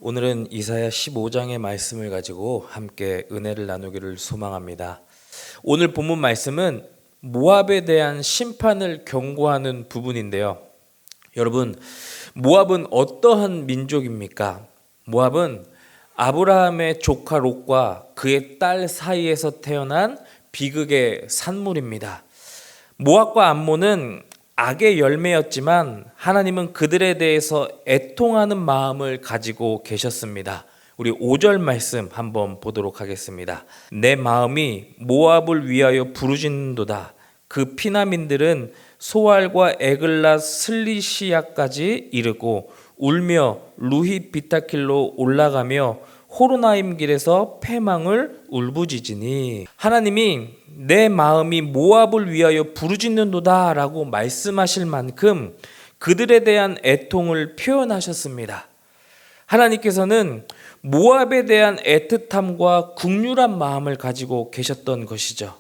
오늘은 이사야 15장의 말씀을 가지고 함께 은혜를 나누기를 소망합니다. 오늘 본문 말씀은 모압에 대한 심판을 경고하는 부분인데요. 여러분, 모압은 어떠한 민족입니까? 모압은 아브라함의 조카 롯과 그의 딸 사이에서 태어난 비극의 산물입니다. 모압과 암몬은 악의 열매였지만 하나님은 그들에 대해서 애통하는 마음을 가지고 계셨습니다. 우리 5절 말씀 한번 보도록 하겠습니다. 내 마음이 모압을 위하여 부르짖는도다. 그 피난민들은 소알과 에글랏 슬리시아까지 이르고 울며 루히 비타킬로 올라가며 호로나임 길에서 패망을 울부짖으니. 하나님이 내 마음이 모압을 위하여 부르짖는도다 라고 말씀하실 만큼 그들에 대한 애통을 표현하셨습니다. 하나님께서는 모압에 대한 애틋함과 국률한 마음을 가지고 계셨던 것이죠.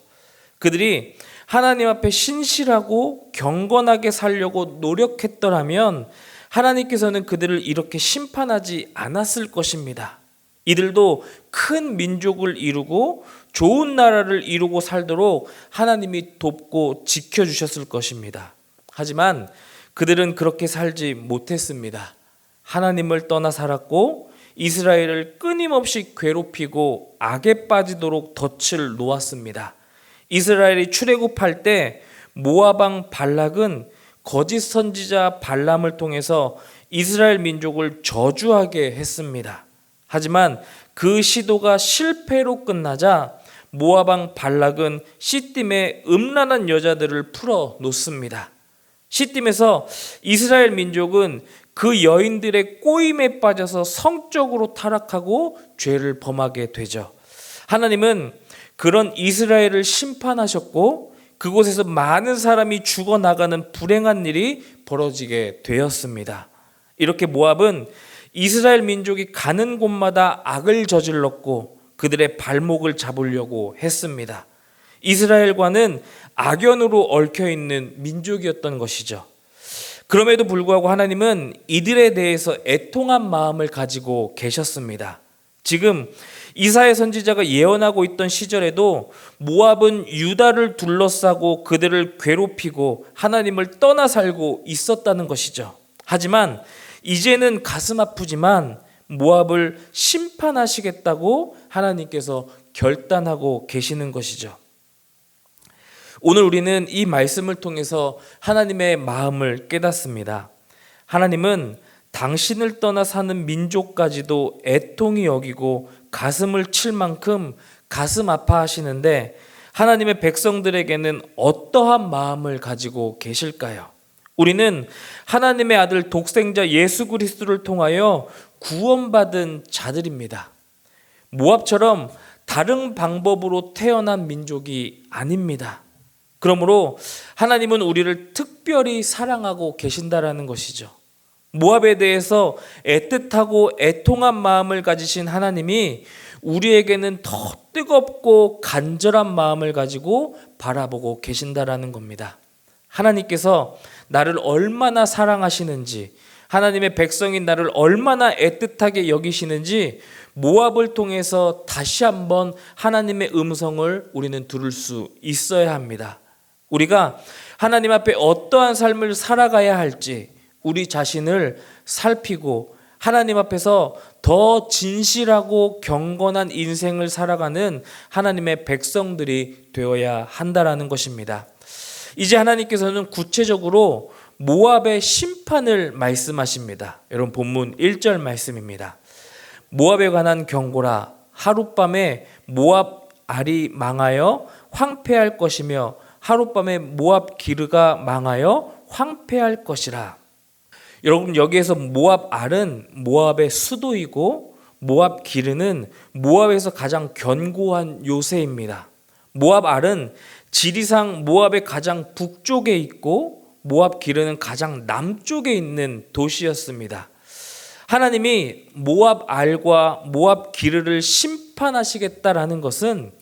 그들이 하나님 앞에 신실하고 경건하게 살려고 노력했더라면 하나님께서는 그들을 이렇게 심판하지 않았을 것입니다. 이들도 큰 민족을 이루고 좋은 나라를 이루고 살도록 하나님이 돕고 지켜주셨을 것입니다. 하지만 그들은 그렇게 살지 못했습니다. 하나님을 떠나 살았고 이스라엘을 끊임없이 괴롭히고 악에 빠지도록 덫을 놓았습니다. 이스라엘이 출애굽할 때 모압 왕 발락은 거짓 선지자 발람을 통해서 이스라엘 민족을 저주하게 했습니다. 하지만 그 시도가 실패로 끝나자 모압 왕 발락은 시딤에 음란한 여자들을 풀어 놓습니다. 시딤에서 이스라엘 민족은 그 여인들의 꼬임에 빠져서 성적으로 타락하고 죄를 범하게 되죠. 하나님은 그런 이스라엘을 심판하셨고 그곳에서 많은 사람이 죽어나가는 불행한 일이 벌어지게 되었습니다. 이렇게 모압은 이스라엘 민족이 가는 곳마다 악을 저질렀고 그들의 발목을 잡으려고 했습니다. 이스라엘과는 악연으로 얽혀있는 민족이었던 것이죠. 그럼에도 불구하고 하나님은 이들에 대해서 애통한 마음을 가지고 계셨습니다. 지금 이사야 선지자가 예언하고 있던 시절에도 모압은 유다를 둘러싸고 그들을 괴롭히고 하나님을 떠나 살고 있었다는 것이죠. 하지만 이제는 가슴 아프지만 모압을 심판하시겠다고 하나님께서 결단하고 계시는 것이죠. 오늘 우리는 이 말씀을 통해서 하나님의 마음을 깨닫습니다. 하나님은 당신을 떠나 사는 민족까지도 애통히 여기고 가슴을 칠 만큼 가슴 아파하시는데 하나님의 백성들에게는 어떠한 마음을 가지고 계실까요? 우리는 하나님의 아들 독생자 예수 그리스도를 통하여 구원받은 자들입니다. 모압처럼 다른 방법으로 태어난 민족이 아닙니다. 그러므로 하나님은 우리를 특별히 사랑하고 계신다라는 것이죠. 모압에 대해서 애틋하고 애통한 마음을 가지신 하나님이 우리에게는 더 뜨겁고 간절한 마음을 가지고 바라보고 계신다라는 겁니다. 하나님께서 나를 얼마나 사랑하시는지, 하나님의 백성인 나를 얼마나 애틋하게 여기시는지 모압을 통해서 다시 한번 하나님의 음성을 우리는 들을 수 있어야 합니다. 우리가 하나님 앞에 어떠한 삶을 살아가야 할지 우리 자신을 살피고 하나님 앞에서 더 진실하고 경건한 인생을 살아가는 하나님의 백성들이 되어야 한다라는 것입니다. 이제 하나님께서는 구체적으로 모압의 심판을 말씀하십니다. 여러분 본문 1절 말씀입니다. 모압에 관한 경고라. 하룻밤에 모압 알이 망하여 황폐할 것이며 하룻밤에 모압 기르가 망하여 황폐할 것이라. 여러분 여기에서 모압 알은 모압의 수도이고 모압 기르는 모압에서 가장 견고한 요새입니다. 모압 알은 지리상 모압의 가장 북쪽에 있고 모압 기르는 가장 남쪽에 있는 도시였습니다. 하나님이 모압 알과 모압 기르를 심판하시겠다라는 것은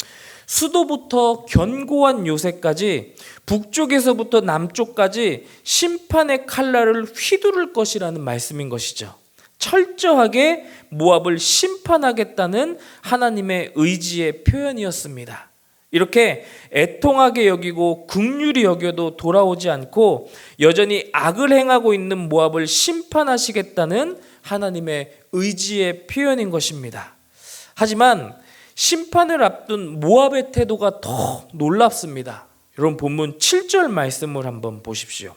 수도부터 견고한 요새까지 북쪽에서부터 남쪽까지 심판의 칼날을 휘두를 것이라는 말씀인 것이죠. 철저하게 모압을 심판하겠다는 하나님의 의지의 표현이었습니다. 이렇게 애통하게 여기고 긍휼히 여겨도 돌아오지 않고 여전히 악을 행하고 있는 모압을 심판하시겠다는 하나님의 의지의 표현인 것입니다. 하지만 심판을 앞둔 모압의 태도가 더 놀랍습니다. 여러분 본문 7절 말씀을 한번 보십시오.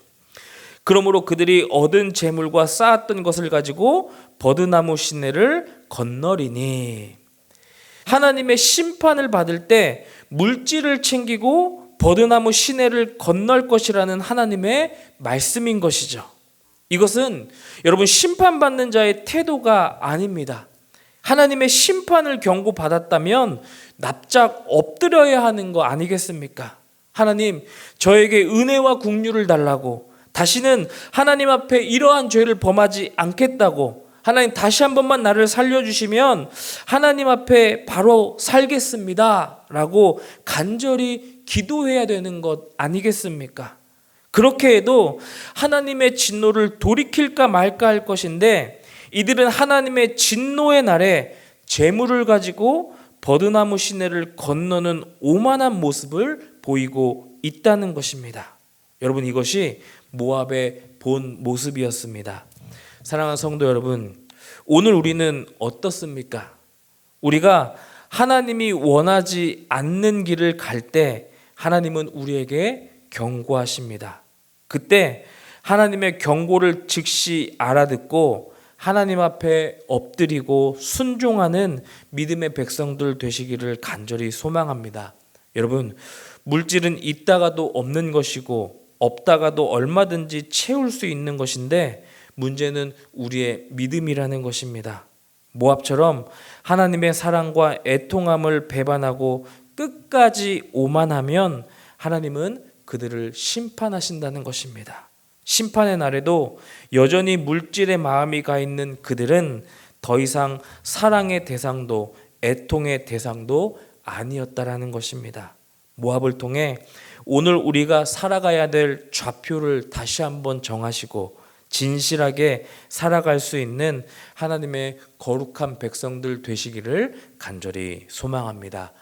그러므로 그들이 얻은 재물과 쌓았던 것을 가지고 버드나무 시내를 건너리니, 하나님의 심판을 받을 때 물질을 챙기고 버드나무 시내를 건널 것이라는 하나님의 말씀인 것이죠. 이것은 여러분 심판받는 자의 태도가 아닙니다. 하나님의 심판을 경고받았다면 납작 엎드려야 하는 거 아니겠습니까? 하나님, 저에게 은혜와 긍휼을 달라고, 다시는 하나님 앞에 이러한 죄를 범하지 않겠다고, 하나님 다시 한 번만 나를 살려주시면 하나님 앞에 바로 살겠습니다 라고 간절히 기도해야 되는 것 아니겠습니까? 그렇게 해도 하나님의 진노를 돌이킬까 말까 할 것인데, 이들은 하나님의 진노의 날에 재물을 가지고 버드나무 시내를 건너는 오만한 모습을 보이고 있다는 것입니다. 여러분, 이것이 모압의 본 모습이었습니다. 사랑하는 성도 여러분, 오늘 우리는 어떻습니까? 우리가 하나님이 원하지 않는 길을 갈 때 하나님은 우리에게 경고하십니다. 그때 하나님의 경고를 즉시 알아듣고 하나님 앞에 엎드리고 순종하는 믿음의 백성들 되시기를 간절히 소망합니다. 여러분, 물질은 있다가도 없는 것이고 없다가도 얼마든지 채울 수 있는 것인데, 문제는 우리의 믿음이라는 것입니다. 모압처럼 하나님의 사랑과 애통함을 배반하고 끝까지 오만하면 하나님은 그들을 심판하신다는 것입니다. 심판의 날에도 여전히 물질의 마음이 가 있는 그들은 더 이상 사랑의 대상도 애통의 대상도 아니었다라는 것입니다. 모압을 통해 오늘 우리가 살아가야 될 좌표를 다시 한번 정하시고 진실하게 살아갈 수 있는 하나님의 거룩한 백성들 되시기를 간절히 소망합니다.